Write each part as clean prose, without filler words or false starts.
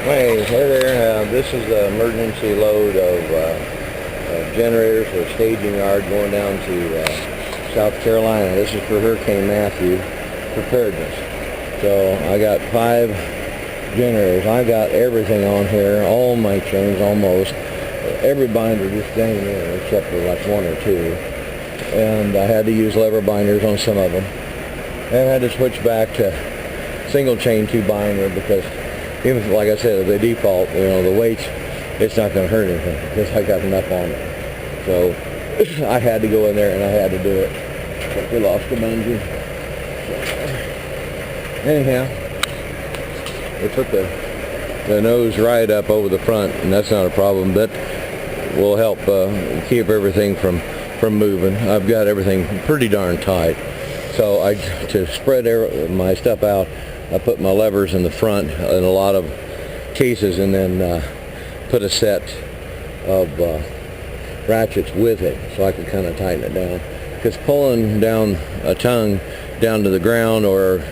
Hey there. This is the emergency load of generators for a staging yard going down to South Carolina. This is for Hurricane Matthew preparedness. So I got 5 generators. I got everything on here, all my chains almost. Every binder just dang in except for like 1 or 2. And I had to use lever binders on some of them. And I had to switch back to single chain 2 binder because even like I said, if they default, the weights, it's not going to hurt anything because I got enough on it. So I had to go in there and I had to do it. But we lost the bungee. So, anyhow, they put the nose right up over the front, and that's not a problem. That will help keep everything from moving. I've got everything pretty darn tight. So to spread my stuff out, I put my levers in the front in a lot of cases, and then put a set of ratchets with it so I could kind of tighten it down. Because pulling down a tongue down to the ground, or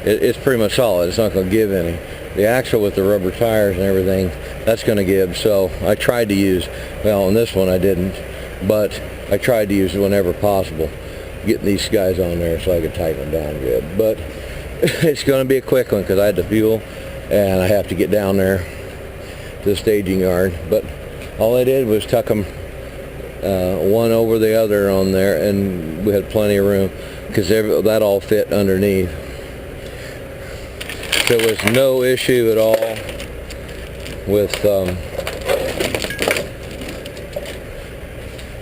it's pretty much solid. It's not going to give any. The axle with the rubber tires and everything, that's going to give. So I tried to use, well, on this one I didn't, but I tried to use it whenever possible, getting these guys on there so I could tighten them down good. But it's going to be a quick one because I had to fuel and I have to get down there to the staging yard. But all I did was tuck them one over the other on there, and we had plenty of room because that all fit underneath. There was no issue at all with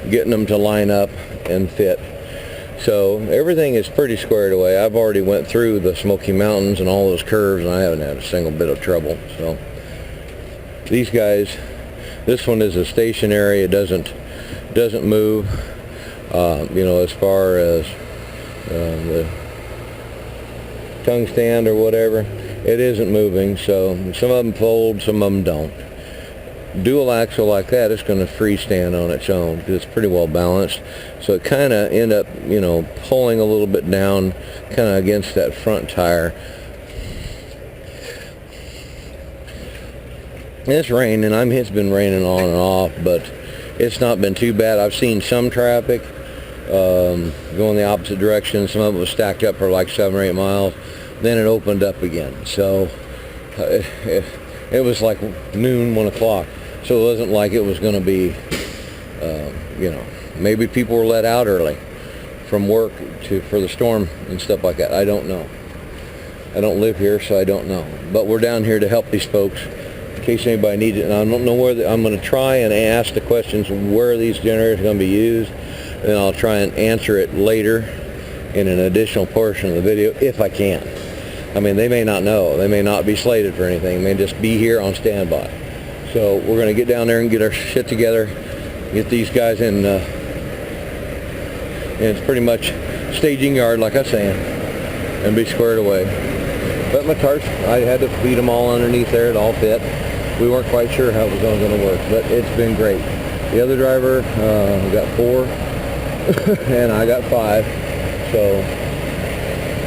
getting them to line up and fit. So everything is pretty squared away. I've already went through the Smoky Mountains and all those curves, and I haven't had a single bit of trouble. So these guys, this one is a stationary. It doesn't move. As far as the tongue stand or whatever, it isn't moving. So some of them fold, some of them don't. Dual axle like that, it's going to freestand on its own because it's pretty well balanced. So it kind of end up, pulling a little bit down, kind of against that front tire. And it's raining. It's been raining on and off, but it's not been too bad. I've seen some traffic going the opposite direction. Some of it was stacked up for like 7 or 8 miles. Then it opened up again. So it was like noon, 1 o'clock. So it wasn't like it was going to be, maybe people were let out early from work for the storm and stuff like that. I don't know. I don't live here, so I don't know. But we're down here to help these folks in case anybody needs it. And I don't know where I'm going to try and ask the questions where these generators are going to be used. And I'll try and answer it later in an additional portion of the video if I can. I mean, they may not know. They may not be slated for anything. They may just be here on standby. So we're going to get down there and get our shit together, get these guys in, and it's pretty much staging yard, like I was saying, and be squared away. But my tarps, I had to feed them all underneath there. It all fit. We weren't quite sure how it was going to work, but it's been great. The other driver got 4, and I got 5. So.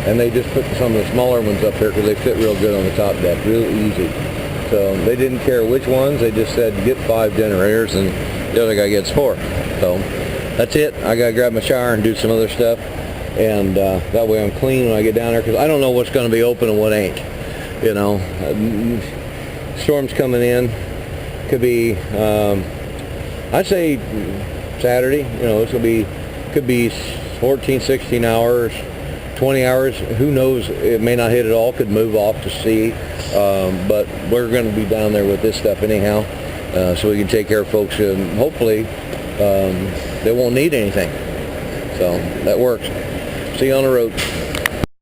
And they just put some of the smaller ones up here because they fit real good on the top deck, real easy. So they didn't care which ones. They just said get 5 generators and the other guy gets 4. So that's it. I got to grab my shower and do some other stuff. And that way I'm clean when I get down there because I don't know what's going to be open and what ain't. Storm's coming in. Could be, I'd say Saturday. It's going to be, could be 14, 16 hours. 20 hours, who knows, it may not hit at all, could move off to sea, but we're going to be down there with this stuff anyhow, so we can take care of folks, and hopefully they won't need anything, so that works. See you on the road.